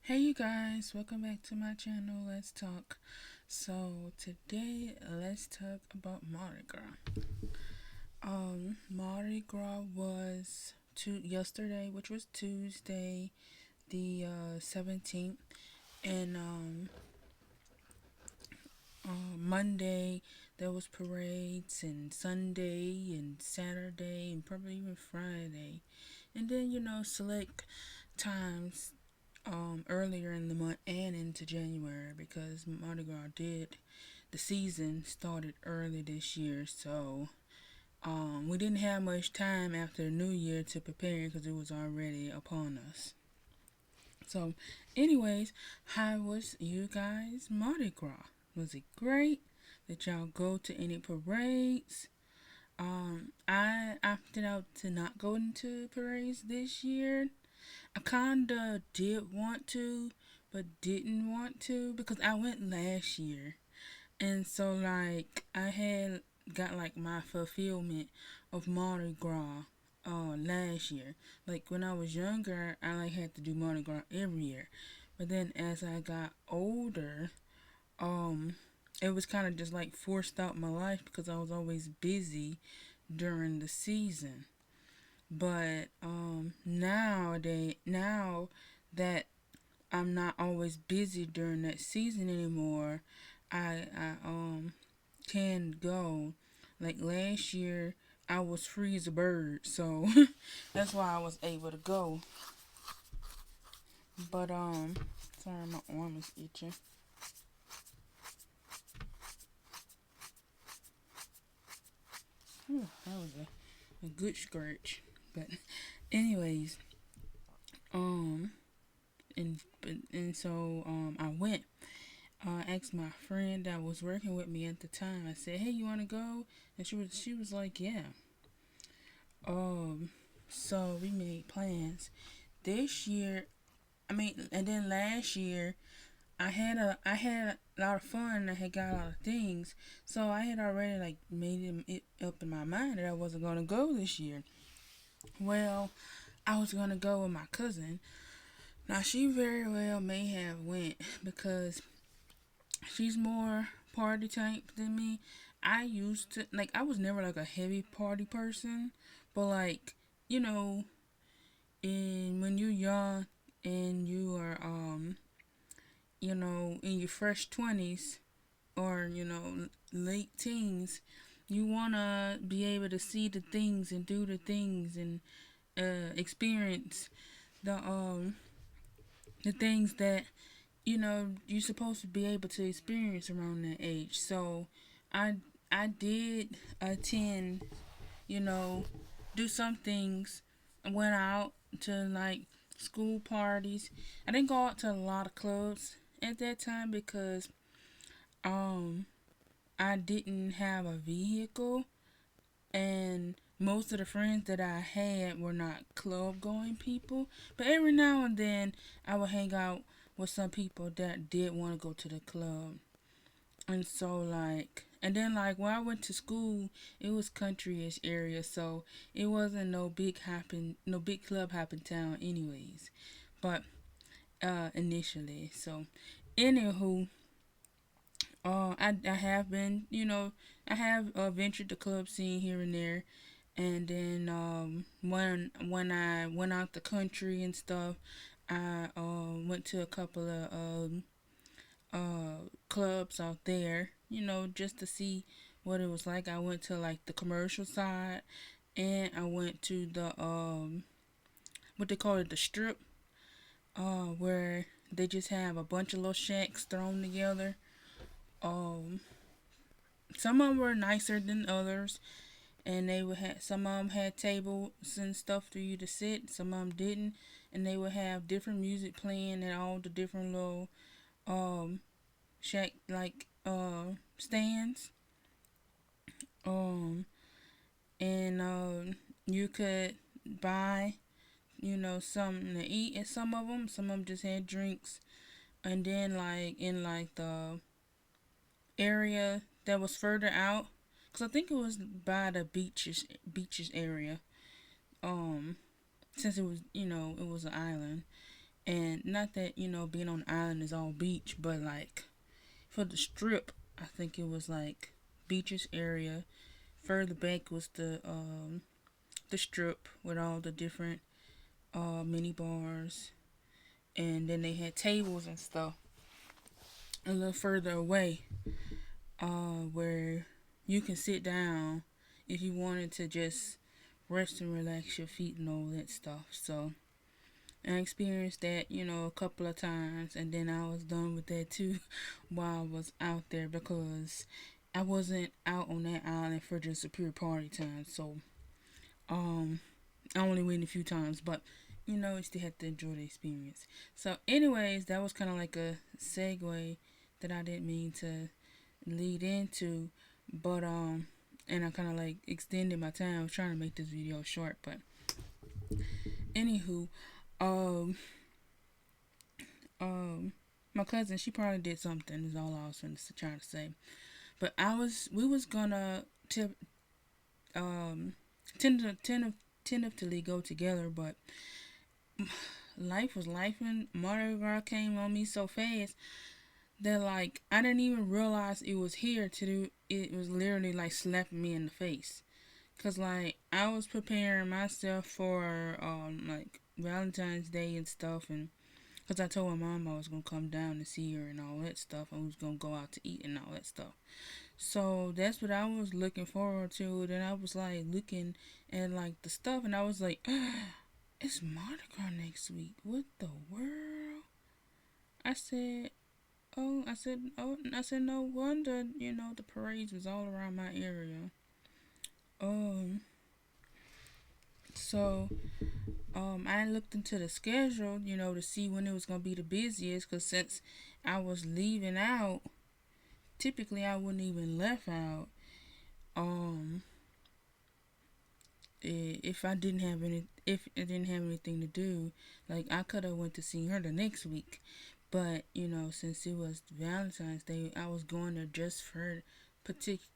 Hey you guys, welcome back to my channel. Let's talk. So today let's talk about Mardi Gras. Mardi Gras was yesterday, which was Tuesday, the 17th, and Monday there was parades, and Sunday and Saturday and probably even Friday, and then select times earlier in the month and into January because Mardi Gras the season started early this year, so we didn't have much time after New Year to prepare because it was already upon us. So, anyways, how was you guys Mardi Gras? Was it great? Did y'all go to any parades? I opted out to not go into parades this year. I kinda did want to, but didn't want to because I went last year, and so like I had got like my fulfillment of Mardi Gras last year. Like when I was younger, I like had to do Mardi Gras every year, but then as I got older, um, it was kind of just like forced out my life because I was always busy during the season. But now that I'm not always busy during that season anymore, I can go. Like last year, I was free as a bird, so that's why I was able to go. But sorry, my arm is itching. Whew, that was a good scratch. But anyways, um, and so I went. Asked my friend that was working with me at the time. I said, "Hey, you want to go?" And she was like, "Yeah." Um, so we made plans. This year, I mean, and then last year, I had a lot of fun. I had got a lot of things, so I had already like it up in my mind that I wasn't gonna go this year. Well, I was gonna go with my cousin. Now she very well may have went because she's more party type than me. I used to like I was never like a heavy party person, but like you know, in when you're young and you are in your fresh 20s or late teens, you want to be able to see the things and do the things and experience the the things that you're supposed to be able to experience around that age. So I I did attend, you know, do some things. I went out to like school parties. I didn't go out to a lot of clubs at that time because um I didn't have a vehicle, and most of the friends that I had were not club going people. But every now and then I would hang out with some people that did want to go to the club. And so like and then like where I went to school, it was countryish area, so it wasn't no big club hopping town anyways. But initially. So anywho, I have been, I have ventured the club scene here and there, and then when I went out the country and stuff, I went to a couple of clubs out there, just to see what it was like. I went to like the commercial side, and I went to the what they call it, the strip, where they just have a bunch of little shacks thrown together. Um, some of them were nicer than others, and they would have some of them had tables and stuff for you to sit. Some of them didn't, and they would have different music playing at all the different little um shack like stands. Um, and you could buy something to eat at some of them. Some of them just had drinks, and then like in like the area that was further out, because I think it was by the beaches area. Um, since it was it was an island, And not that, being on the island is all beach, but like for the strip, I think it was like beaches area. Further back was the strip with all the different mini bars, and then they had tables and stuff. A little further away, where you can sit down if you wanted to just rest and relax your feet and all that stuff. So I experienced that, a couple of times, and then I was done with that too while I was out there because I wasn't out on that island for just a pure party time. So, um, I only went a few times, but you still had to enjoy the experience. So, anyways, that was kind of like a segue that I didn't mean to lead into, but and I kind of like extended my time. I was trying to make this video short, but anywho, um, um, my cousin, she probably did something. Is all I was trying to say. But we was gonna um, tentatively go together, but life was life, and Mardi Gras came on me so fast that like I didn't even realize it was here to do. It was literally like slapping me in the face. Cause like I was preparing myself for like Valentine's Day and stuff, and cause I told my mom I was gonna come down to see her and all that stuff, and we was gonna go out to eat and all that stuff. So that's what I was looking forward to. Then I was like looking at like the stuff, and I was like, it's Mardi Gras next week. What the world? I said, no wonder, the parades was all around my area. Um, so, I looked into the schedule, to see when it was gonna be the busiest. Cause since I was leaving out, typically I wouldn't even left out. Um, if I didn't have anything to do, like I could have went to see her the next week. But since it was Valentine's Day, I was going there just for partic-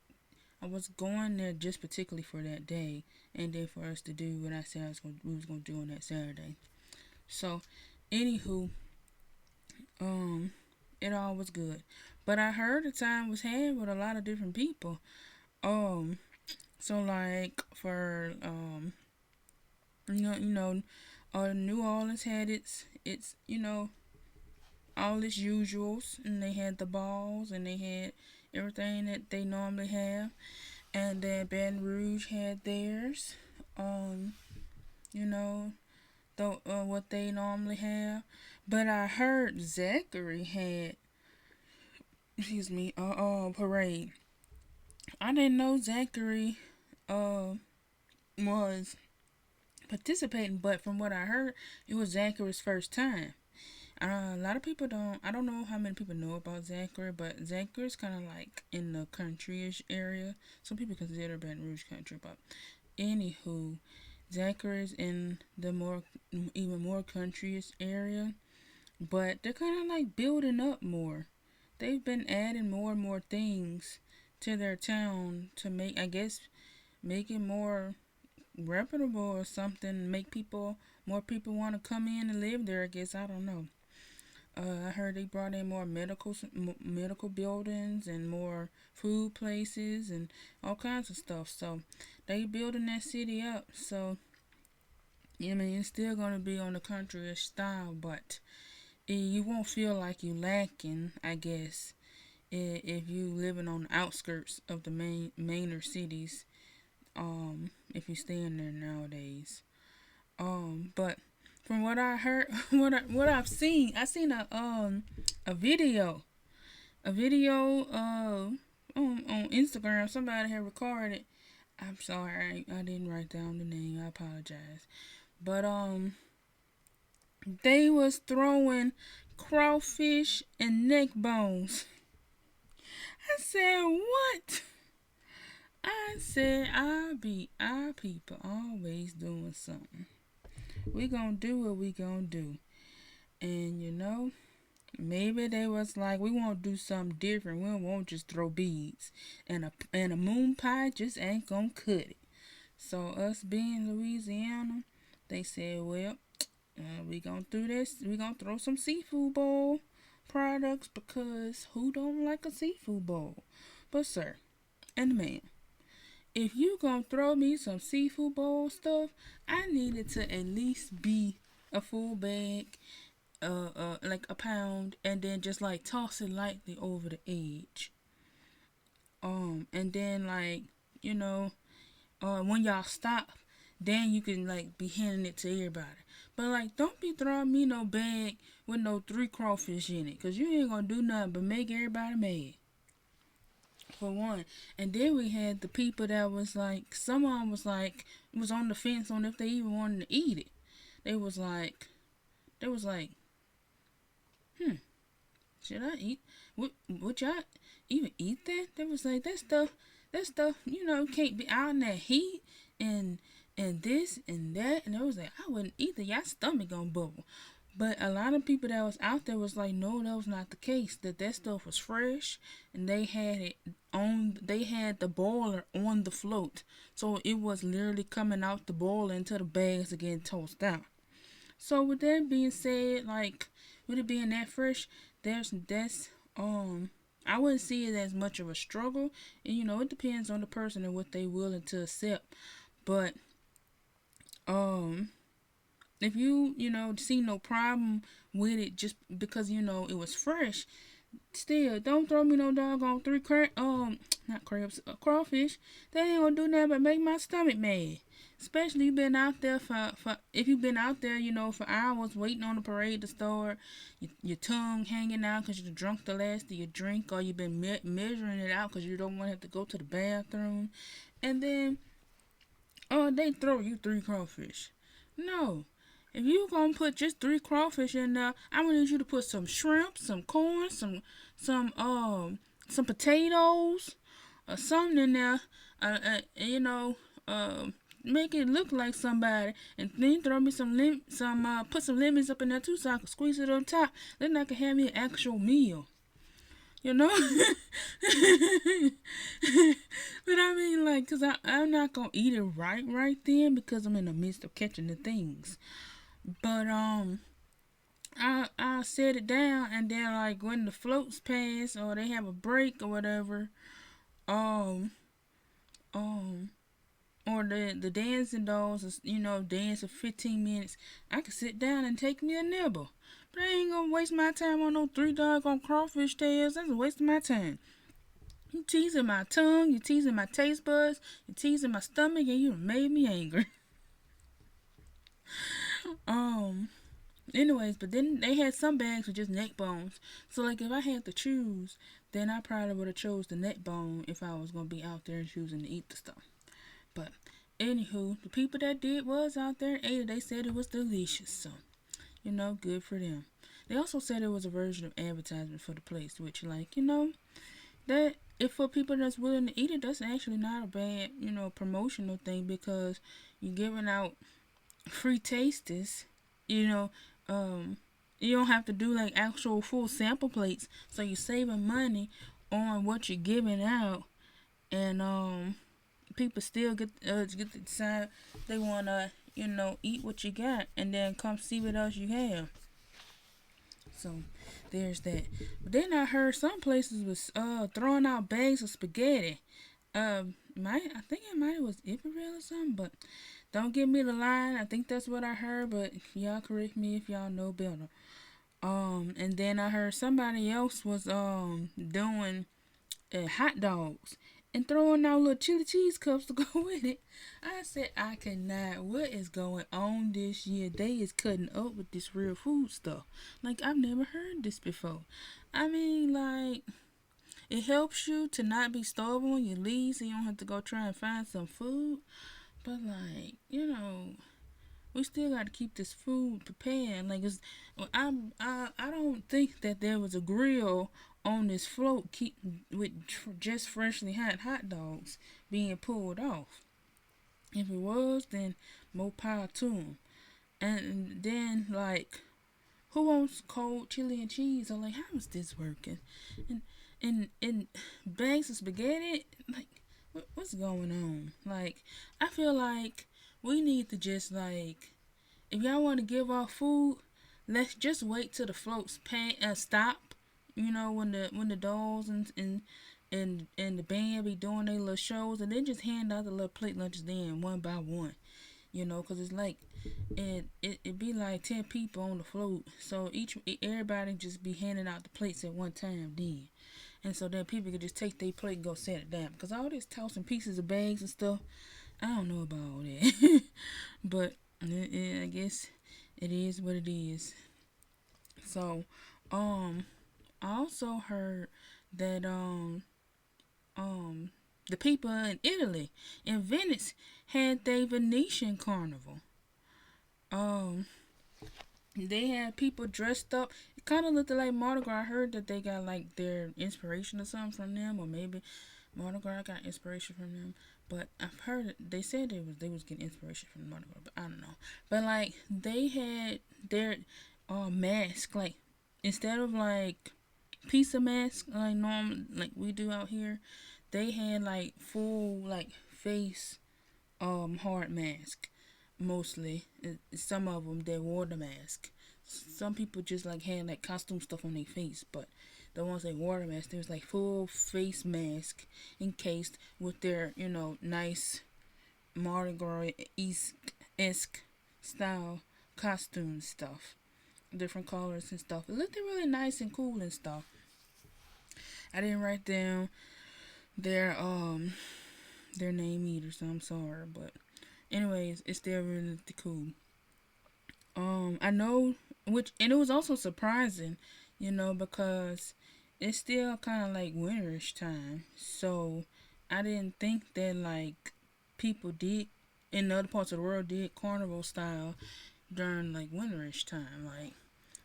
I was going there just particularly for that day, and then for us to do what I said we was gonna do on that Saturday. So, anywho, um, it all was good. But I heard the time was had with a lot of different people. Um, so like for you know, New Orleans had its all its usuals, and they had the balls, and they had everything that they normally have, and then Baton Rouge had theirs. Um, you know, what they normally have. But I heard Zachary had, excuse me, parade. I didn't know Zachary uh was participating, but from what I heard, it was Zachary's first time. A lot of people don't. I don't know how many people know about Zachary, but Zachary's kind of like in the countryish area. Some people consider Baton Rouge country, but anywho, Zachary's in the even more countryish area. But they're kind of like building up more. They've been adding more and more things to their town to make, I guess, make it more reputable or something. Make more people want to come in and live there. I guess I don't know. I heard they brought in more medical buildings and more food places and all kinds of stuff. So they building that city up. So I mean, it's still gonna be on the countryish style, but you won't feel like you lacking. I guess if you living on the outskirts of the mainer cities. If you stay in there nowadays. But from what I heard, what I've seen, I seen a video, on Instagram. Somebody had recorded. I'm sorry, I didn't write down the name. I apologize. But they was throwing crawfish and neck bones. I said, what? I said, our people always doing something. We gonna do what we gonna do. And maybe they was like, we want to do something different. We won't just throw beads. And a moon pie just ain't gonna cut it. So us being Louisiana, they said, well, We gonna do this. We gonna throw some seafood bowl products because who don't like a seafood bowl? But sir and man, if you gonna throw me some seafood bowl stuff, I need it to at least be a full bag, like a pound, and then just like toss it lightly over the edge. And then like you know, when y'all stop, then you can like be handing it to everybody. But like, don't be throwing me no bag with no three crawfish in it, cause you ain't gonna do nothing but make everybody mad. For one, and then we had the people that was like, someone was like, was on the fence on if they even wanted to eat it. They was like, they was like, hmm, should I eat? Would y'all even eat that? They was like, that stuff, can't be out in that heat and this and that. And they was like, I wouldn't eat that. Y'all stomach gonna bubble. But a lot of people that was out there was like, no, that was not the case. That stuff was fresh, and they had it on. They had the boiler on the float, so it was literally coming out the boiler into the bags to get tossed out. So with that being said, like with it being that fresh, that's I wouldn't see it as much of a struggle. And it depends on the person and what they willing to accept. But um if you see no problem with it just because it was fresh, still don't throw me no doggone not crabs, crawfish. They ain't gonna do nothing but make my stomach mad. Especially you been out there for if you've been out there, for hours waiting on the parade to start, your tongue hanging out because you drunk the last of your drink, or you've been measuring it out because you don't want to have to go to the bathroom, and then they throw you three crawfish. No, if you gonna put just three crawfish in there, I'm gonna need you to put some shrimp, some corn, some potatoes, or something in there. Make it look like somebody, and then throw me put some lemons up in there too, so I can squeeze it on top. Then I can have me an actual meal. You know. But I mean, like, cause I'm not gonna eat it right then because I'm in the midst of catching the things. But I set it down, and then like when the floats pass or they have a break or whatever, um um or the dancing dolls is dance for 15 minutes, I can sit down and take me a nibble. But I ain't gonna waste my time on no three doggone crawfish tails. That's a waste of my time. You teasing my tongue, you teasing my taste buds, you teasing my stomach, and you made me angry. um Anyways, but then they had some bags with just neck bones. So like if I had to choose, then I probably would have chose the neck bone if I was gonna be out there choosing to eat the stuff. But anywho, the people that did was out there and ate it. They said it was delicious. So good for them. They also said it was a version of advertisement for the place, which that if for people that's willing to eat it, that's actually not a bad promotional thing because you're giving out free tasters. You know, you don't have to do like actual full sample plates, so you're saving money on what you're giving out, and people still get to decide they wanna eat what you got, and then come see what else you have. So there's that. But then I heard some places was throwing out bags of spaghetti. I think it might was Ipperville or something, but don't give me the line. I think that's what I heard, but y'all correct me if y'all know better. And then I heard somebody else was doing hot dogs and throwing out little chili cheese cups to go with it. I said I cannot. What is going on this year? They is cutting up with this real food stuff. Like I've never heard this before. I mean, like it helps you to not be starving when you leave, so you don't have to go try and find some food. But like we still got to keep this food prepared. Like I don't think that there was a grill on this float keep with just freshly hot dogs being pulled off. If it was, then more power to them. And then like, who wants cold chili and cheese? I'm like, how is this working? And bags of spaghetti, like, what's going on? Like, I feel like we need to just like if y'all want to give off food, let's just wait till the floats stop. You know, when the dolls and the band be doing their little shows, and then just hand out the little plate lunches then one by one. You know, cause it's like it be like 10 people on the float, so everybody just be handing out the plates at one time then, and so then people could just take their plate and go set it down. Cause all this tossing pieces of bags and stuff, I don't know about all that, but I guess it is what it is. So, I also heard that um, the people in Italy, in Venice, had their Venetian carnival. Um, they had people dressed up. It kind of looked like Mardi Gras. I heard that they got like their inspiration or something from them, or maybe Mardi Gras got inspiration from them. But I've heard it, they said they was getting inspiration from Mardi Gras, but I don't know. But like they had their mask, like instead of like pizza mask like normal like we do out here, they had like full like face hard mask mostly. Some of them they wore the mask. Some people just like had like costume stuff on their face, but the ones that wore the mask, there was like full face mask encased with their nice Mardi Gras esque style costume stuff, different colors and stuff. It looked really nice and cool and stuff. I didn't write down their their name either, so I'm sorry, but anyways, it's still really cool. I know which, and it was also surprising, because it's still kind of like winterish time. So I didn't think that like people did in other parts of the world did carnival style during like winterish time. Like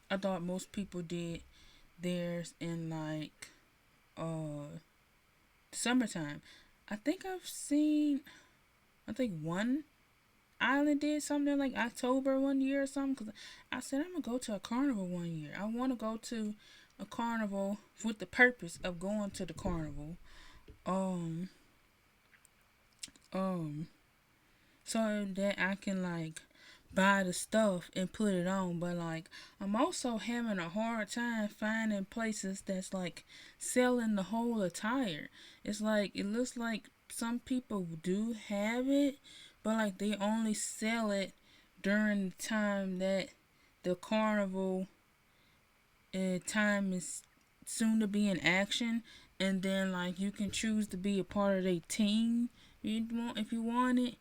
I thought most people did theirs in like summertime. I think I've seen. I think one island did something like October one year or something. Cause I said I'm gonna go to a carnival one year. I want to go to a carnival with the purpose of going to the carnival. Um, um, so that I can like buy the stuff and put it on. But like I'm also having a hard time finding places that's like selling the whole attire. It's like it looks like some people do have it, but like they only sell it during the time that the carnival time is soon to be in action, and then like you can choose to be a part of a team if you want it.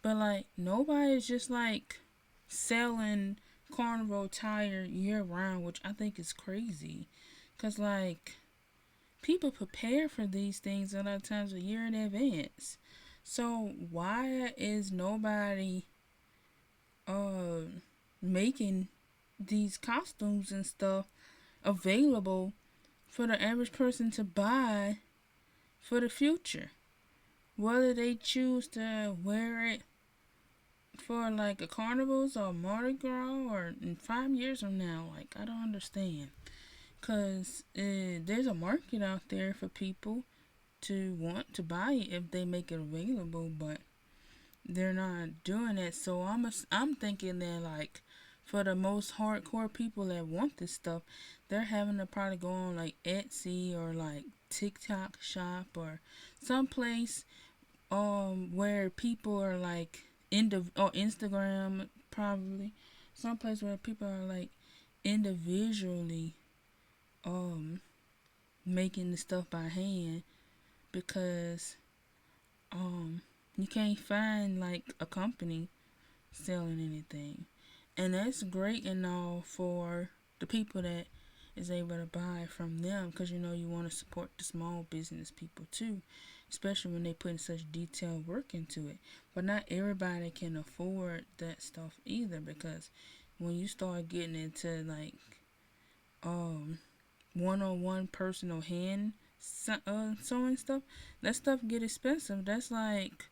But like nobody's just like selling carnival attire year round, which I think is crazy. Cause like people prepare for these things a lot of times a year in advance. So why is nobody uh making these costumes and stuff available for the average person to buy for the future? Whether they choose to wear it for like a carnivals or Mardi Gras or in 5 years from now, like I don't understand. Cause there's a market out there for people to want to buy it if they make it available, but they're not doing it. So I'm thinking that like for the most hardcore people that want this stuff, they're having to probably go on like Etsy or like TikTok shop or someplace where people are like or Instagram probably someplace where people are like individually um making the stuff by hand, because um you can't find like a company selling anything. And that's great and all for the people that is able to buy from them, because you want to support the small business people too, especially when they put in such detailed work into it. But not everybody can afford that stuff either, because when you start getting into like um one-on-one personal hand sewing stuff, that stuff get expensive. That's like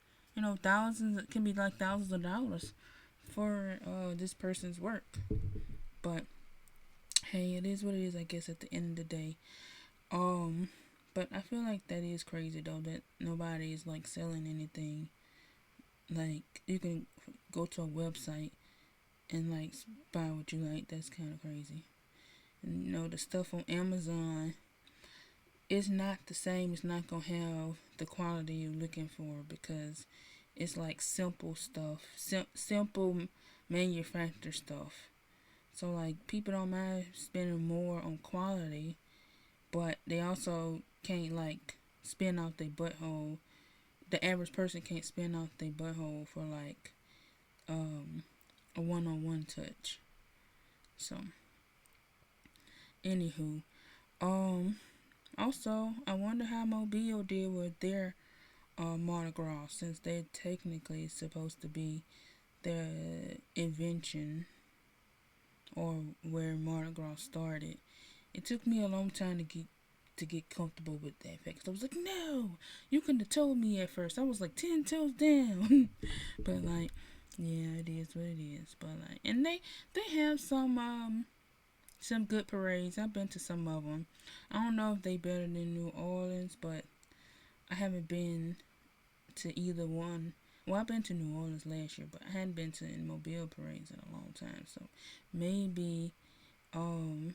thousands. It can be like thousands of dollars for this person's work. But hey, it is what it is, I guess, at the end of the day. um but I feel like that is crazy though, that nobody is like selling anything. Like you can go to a website and like buy what you like. That's kind of crazy. And the stuff on Amazon is not the same. It's not gonna have the quality you're looking for because it's like simple stuff, simple manufactured stuff. So like people don't mind spending more on quality, but they also can't like spin out their butthole. The average person can't spin out their butthole for like um, a one-on-one touch. So, anywho, um, also I wonder how Mobile did with their Mardi Gras since they're technically supposed to be the invention or where Mardi Gras started. It took me a long time to get comfortable with that fact. 'Cause I was like, no, you couldn't have told me at first. I was like 10 toes down, but like, yeah, it is what it is. But like, and they have some good parades. I've been to some of them. I don't know if they better than New Orleans, but I haven't been to either one. Well, I've been to New Orleans last year, but I hadn't been to Mobile parades in a long time. So maybe um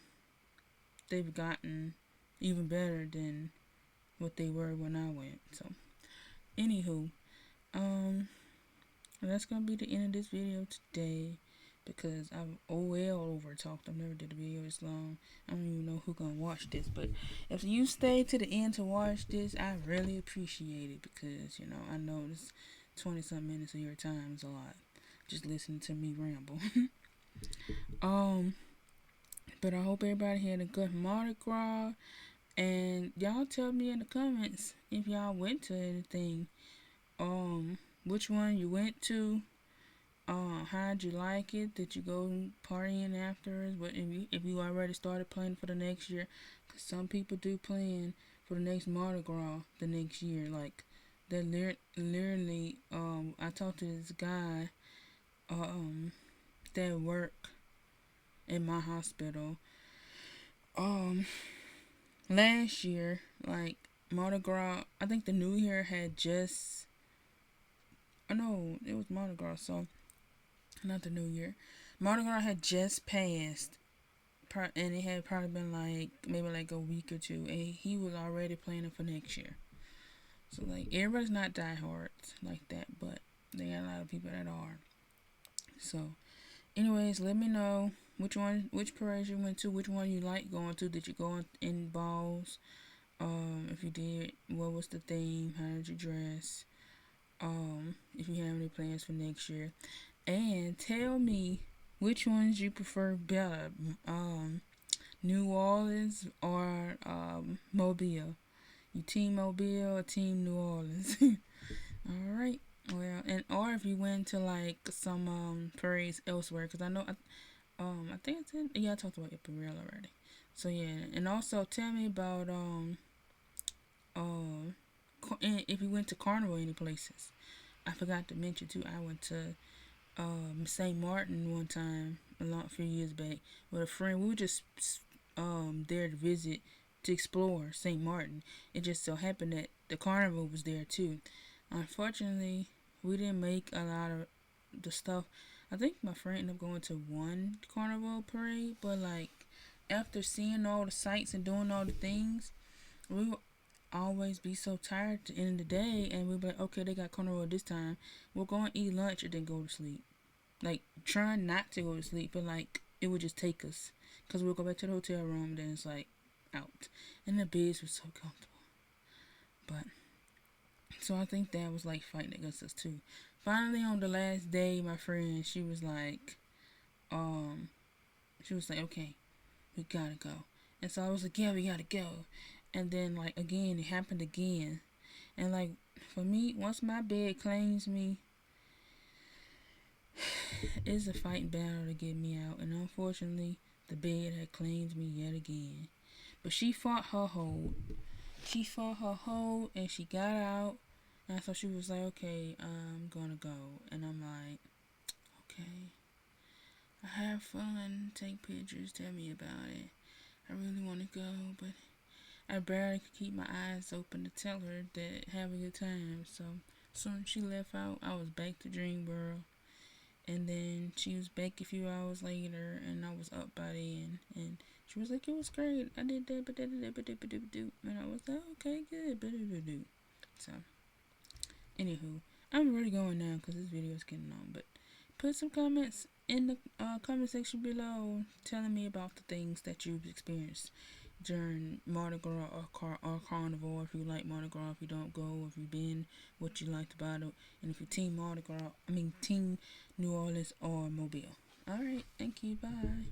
they've gotten even better than what they were when I went. So anywho, um that's gonna be the end of this video today because I've over talked. I've never did a video this long. I don't even know who gonna watch this, but if you stay to the end to watch this, I really appreciate it because I know this 20 some minutes of your time is a lot. Just listening to me ramble. um, but I hope everybody had a good Mardi Gras, and y'all tell me in the comments if y'all went to anything. Which one you went to? How'd you like it? Did you go partying afterwards? But if you already started planning for the next year, cause some people do plan for the next Mardi Gras the next year. Like, they literally, I talked to this guy, that work in my hospital. Um, Last year, like Mardi Gras, I think the New Year had just. Oh no, it was Mardi Gras. So not the New Year. Mardi Gras had just passed, and it had probably been like maybe like a week or two, and he was already planning for next year. So like everybody's not diehards like that, but they got a lot of people that are. So, anyways, let me know which parade you went to, which one you like going to. Did you go in balls? If you did, what was the theme? How did you dress? If you have any plans for next year, and tell me which ones you prefer better, New Orleans or Mobile. You team Mobile or team New Orleans? All right. Well, and or if you went to like some parades elsewhere, because I think I said, yeah, I talked about your parade already. So yeah, and also tell me about uh if you went to Carnival any places. I forgot to mention too. I went to St. Martin one time a few years back with a friend. We were just there to visit to explore St. Martin. It just so happened that the carnival was there too. Unfortunately, we didn't make a lot of the stuff. I think my friend ended up going to one carnival parade, but like after seeing all the sights and doing all the things, we would always be so tired at the end of the day, and we'd be like, okay, they got carnival this time. We'll go and eat lunch and then go to sleep. Like trying not to go to sleep, but like it would just take us because we'll go back to the hotel room. Then it's like out, and the beds were so comfortable. But so I think that was like fighting against us too. Finally, on the last day, my friend, um, she was like, okay, we gotta go. And so I was like, yeah, we gotta go. And then like again, it happened again. And like for me, once my bed claims me, it's a fighting battle to get me out. And unfortunately, the bed had claimed me yet again. But she fought her hold. She fought her hold and she got out. And so she was like, okay, I'm gonna go. And I'm like, okay. I have fun. Take pictures. Tell me about it. I really want to go, but I barely could keep my eyes open to tell her that have a good time. So soon as she left out, I was back to Dreamboro. And then she was back a few hours later, and I was up by then. And she was like, "It was great. I did that, but and I was like, "Okay, good." So, anywho, I'm really going now because this video is getting long. But put some comments in the comment section below, telling me about the things that you've experienced during Mardi Gras or Carnival. If you like Mardi Gras, if you don't go, if you've been, what you liked about it, and if you're Team Mardi Gras, Team New Orleans or Mobile. All right, thank you. Bye.